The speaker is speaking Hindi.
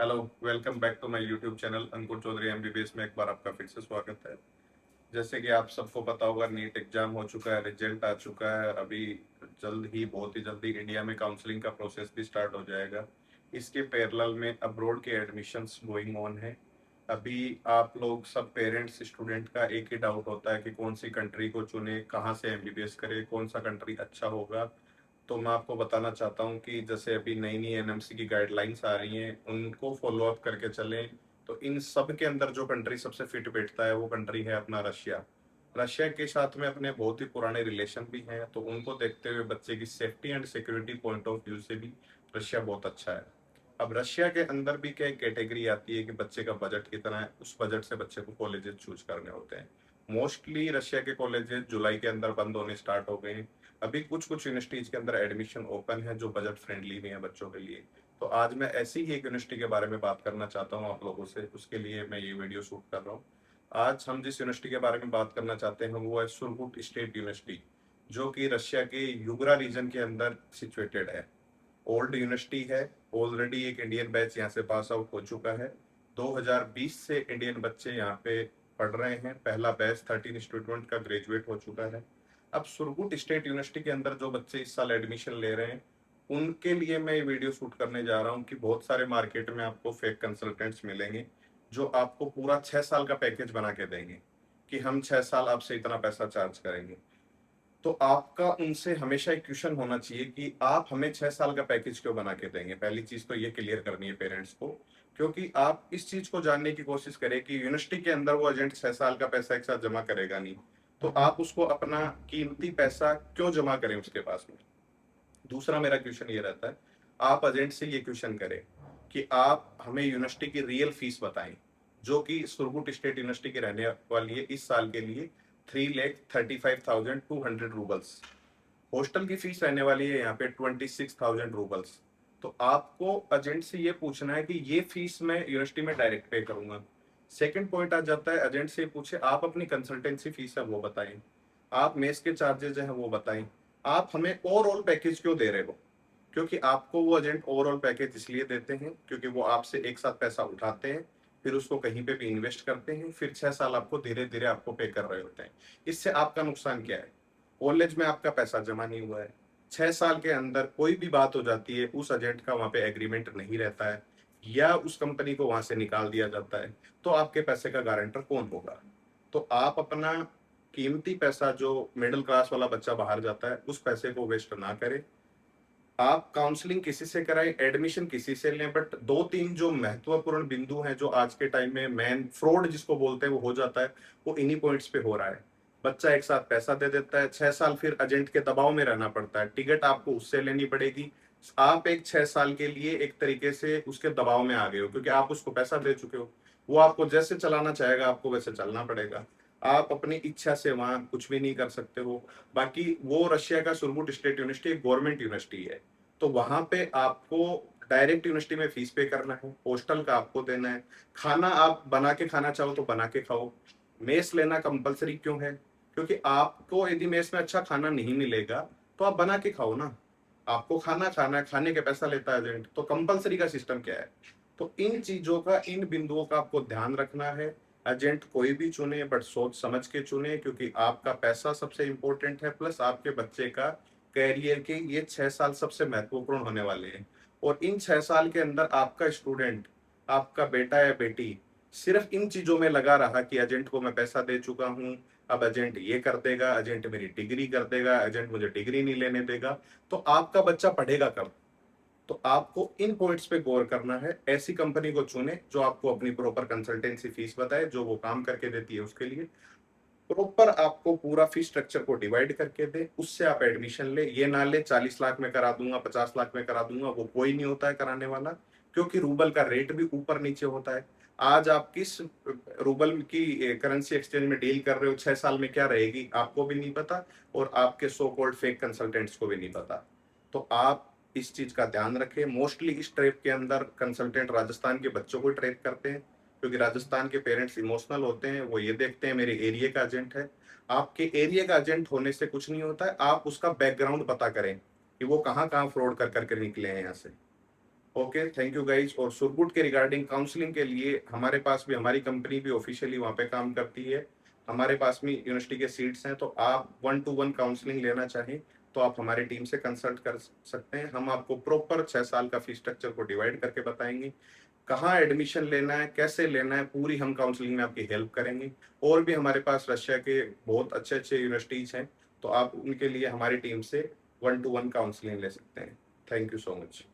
Hello, welcome back to my YouTube channel Ankur Chaudhary MBBS में एक बार आपका फिर से स्वागत है। जैसे कि आप सबको पता होगा, नीट एग्जाम हो चुका है, रिजल्ट आ चुका है। अभी जल्द ही, बहुत ही जल्दी इंडिया में काउंसलिंग का प्रोसेस भी स्टार्ट हो जाएगा। इसके पैरेलल में अब्रॉड के एडमिशन्स गोइंग ऑन है। अभी आप लोग सब पेरेंट्स स्टूडेंट का एक ही डाउट होता है कि कौन सी कंट्री को चुने, कहाँ से एमबीबीएस करे, कौन सा कंट्री अच्छा होगा। तो मैं आपको बताना चाहता हूँ कि जैसे अभी नई नई एनएमसी की गाइडलाइंस आ रही हैं, उनको फॉलो अप करके चलें। तो इन सब के अंदर जो कंट्री सबसे फिट बैठता है वो कंट्री है अपना रशिया। रशिया के साथ में अपने बहुत ही पुराने रिलेशन भी हैं, तो उनको देखते हुए बच्चे की safety and security point of view से भी रशिया बहुत अच्छा है। अब रशिया के अंदर भी क्या कैटेगरी आती है कि बच्चे का बजट कितना है, उस बजट से बच्चे को कॉलेजेस चूज करने होते हैं। मोस्टली रशिया के कॉलेजेस जुलाई के अंदर बंद होने स्टार्ट हो गए हैं। अभी कुछ कुछ यूनिवर्सिटीज के अंदर एडमिशन ओपन है जो बजट फ्रेंडली भी है बच्चों के लिए। तो आज मैं ऐसी ही एक यूनिवर्सिटी के बारे में बात करना चाहता हूँ आप लोगों से, उसके लिए मैं ये वीडियो शूट कर रहा हूँ। आज हम जिस यूनिवर्सिटी के बारे में बात करना चाहते हैं वो है सुरकुट स्टेट यूनिवर्सिटी, जो कि रशिया के युगरा रीजन के अंदर सिचुएटेड है। ओल्ड यूनिवर्सिटी है। ऑलरेडी एक इंडियन बैच यहाँ से पास आउट हो चुका है। 2020 से इंडियन बच्चे यहाँ पे पढ़ रहे हैं। पहला बैच 13 स्टूडेंट का ग्रेजुएट हो चुका है। अब सुरकुट स्टेट यूनिवर्सिटी के अंदर जो बच्चे इस साल एडमिशन ले रहे हैं, उनके लिए मैं ये वीडियो शूट करने जा रहा हूँ कि बहुत सारे मार्केट में आपको फेक कंसल्टेंट्स मिलेंगे जो आपको पूरा 6 साल का पैकेज बना के देंगे कि हम 6 साल आपसे इतना पैसा चार्ज करेंगे। तो आपका उनसे हमेशा एक क्वेश्चन होना चाहिए कि आप हमें 6 साल का पैकेज क्यों बना के देंगे। पहली चीज तो ये क्लियर करनी है पेरेंट्स को, क्योंकि आप इस चीज को जानने की कोशिश करें कि यूनिवर्सिटी के अंदर वो एजेंट 6 साल का पैसा एक साथ जमा करेगा नहीं। तो आप उसको अपना कीमती पैसा क्यों जमा करें उसके पास में। दूसरा मेरा क्वेश्चन ये रहता है, आप एजेंट से ये क्वेश्चन करें कि आप हमें यूनिवर्सिटी की रियल फीस बताएं, जो कि सुरकुट स्टेट यूनिवर्सिटी की रहने वाली है इस साल के लिए 3,35,200 रूबल्स। हॉस्टल की फीस रहने वाली है यहाँ पे 26,000 रूबल्स। तो आपको एजेंट से ये पूछना है कि ये फीस मैं यूनिवर्सिटी में डायरेक्ट पे करूंगा। सेकंड पॉइंट आ जाता है, एजेंट से पूछे आप अपनी कंसल्टेंसी फीस है वो बताएं, आप मेस के चार्जेस हैं वो बताएं, आप हमें ओवरऑल पैकेज क्यों दे रहे हो। क्योंकि आपको वो एजेंट ओवरऑल पैकेज इसलिए देते हैं क्योंकि वो आपसे एक साथ पैसा उठाते हैं, फिर उसको कहीं पे भी इन्वेस्ट करते हैं, फिर 6 साल आपको धीरे धीरे आपको पे कर रहे होते हैं। इससे आपका नुकसान क्या है। कॉलेज में आपका पैसा जमा नहीं हुआ है, 6 साल के अंदर कोई भी बात हो जाती है, उस एजेंट का वहां पे एग्रीमेंट नहीं रहता है या उस कंपनी को वहां से निकाल दिया जाता है, तो आपके पैसे का गारंटर कौन होगा। तो आप अपना कीमती पैसा जो मिडिल क्लास वाला बच्चा बाहर जाता है उस पैसे को वेस्ट ना करें। आप काउंसलिंग किसी से कराएं, एडमिशन किसी से लें, बट दो तीन जो महत्वपूर्ण बिंदु हैं जो आज के टाइम में मैन फ्रॉड जिसको बोलते हैं वो हो जाता है, वो इन्हीं पॉइंट्स पे हो रहा है। बच्चा एक साथ पैसा दे देता है, 6 साल फिर एजेंट के दबाव में रहना पड़ता है, टिकट आपको उससे लेनी पड़ेगी। आप एक 6 साल के लिए एक तरीके से उसके दबाव में आ गए हो क्योंकि आप उसको पैसा दे चुके हो। वो आपको जैसे चलाना चाहेगा आपको वैसे चलना पड़ेगा। आप अपनी इच्छा से वहां कुछ भी नहीं कर सकते हो। बाकी वो रशिया का सुरबुट स्टेट यूनिवर्सिटी एक गवर्नमेंट यूनिवर्सिटी है, तो वहां पे आपको डायरेक्ट यूनिवर्सिटी में फीस पे करना है, हॉस्टल का आपको देना है, खाना आप बना के खाना चाहो तो बना के खाओ। मेस लेना कंपलसरी क्यों है, क्योंकि आपको यदि मेस में अच्छा खाना नहीं मिलेगा तो आप बना के खाओ ना। आपको खाना खाना है, खाने के पैसा लेता है एजेंट, तो कंपलसरी का सिस्टम क्या है। तो इन चीजों का, इन बिंदुओं का आपको ध्यान रखना है। एजेंट कोई भी चुने बट सोच समझ के चुने, क्योंकि आपका पैसा सबसे इंपॉर्टेंट है, प्लस आपके बच्चे का कैरियर के ये 6 साल सबसे महत्वपूर्ण होने वाले हैं। और इन 6 साल के अंदर आपका स्टूडेंट, आपका बेटा या बेटी सिर्फ इन चीजों में लगा रहा कि एजेंट को मैं पैसा दे चुका हूं, अब एजेंट ये कर देगा, एजेंट मेरी डिग्री कर देगा, एजेंट मुझे डिग्री नहीं लेने देगा, तो आपका बच्चा पढ़ेगा कब। तो आपको इन पॉइंट्स पे गौर करना है। ऐसी कंपनी को चुने जो आपको अपनी प्रॉपर कंसल्टेंसी फीस बताए, जो वो काम करके देती है उसके लिए प्रॉपर आपको पूरा फीस स्ट्रक्चर को डिवाइड करके दे, उससे आप एडमिशन ले। ये ना ले 40 लाख में करा दूंगा, 50 लाख में करा दूंगा, वो कोई नहीं होता है कराने वाला, क्योंकि रूबल का रेट भी ऊपर नीचे होता है। आज आप किस रूबल की करेंसी एक्सचेंज में डील कर रहे हो, 6 साल में क्या रहेगी आपको भी नहीं पता, और आपके सो कॉल्ड फेक कंसल्टेंट्स को भी नहीं पता। तो आप इस चीज का ध्यान रखें। मोस्टली इस ट्रैप के अंदर कंसल्टेंट राजस्थान के बच्चों को ट्रैप करते हैं, क्योंकि राजस्थान के पेरेंट्स इमोशनल होते हैं। वो ये देखते हैं मेरे एरिया का एजेंट है। आपके एरिया का एजेंट होने से कुछ नहीं होता है, आप उसका बैकग्राउंड पता करें कि वो कहाँ कहाँ फ्रॉड कर करके निकले हैं यहाँ से। Okay, thank you guys. और सुरपुट के रिगार्डिंग काउंसलिंग के लिए हमारे पास भी, हमारी कंपनी भी ऑफिशियली वहाँ पे काम करती है, हमारे पास भी यूनिवर्सिटी के सीट्स हैं। तो आप 1-to-1 काउंसलिंग लेना चाहें तो आप हमारी टीम से कंसल्ट कर सकते हैं। हम आपको प्रॉपर 6 साल का फीस स्ट्रक्चर को डिवाइड करके बताएंगे, कहाँ एडमिशन लेना है, कैसे लेना है, पूरी हम काउंसलिंग में आपकी हेल्प करेंगे। और भी हमारे पास रशिया के बहुत अच्छे अच्छे यूनिवर्सिटीज हैं, तो आप उनके लिए हमारी टीम से 1-to-1 काउंसलिंग ले सकते हैं। Thank you so much.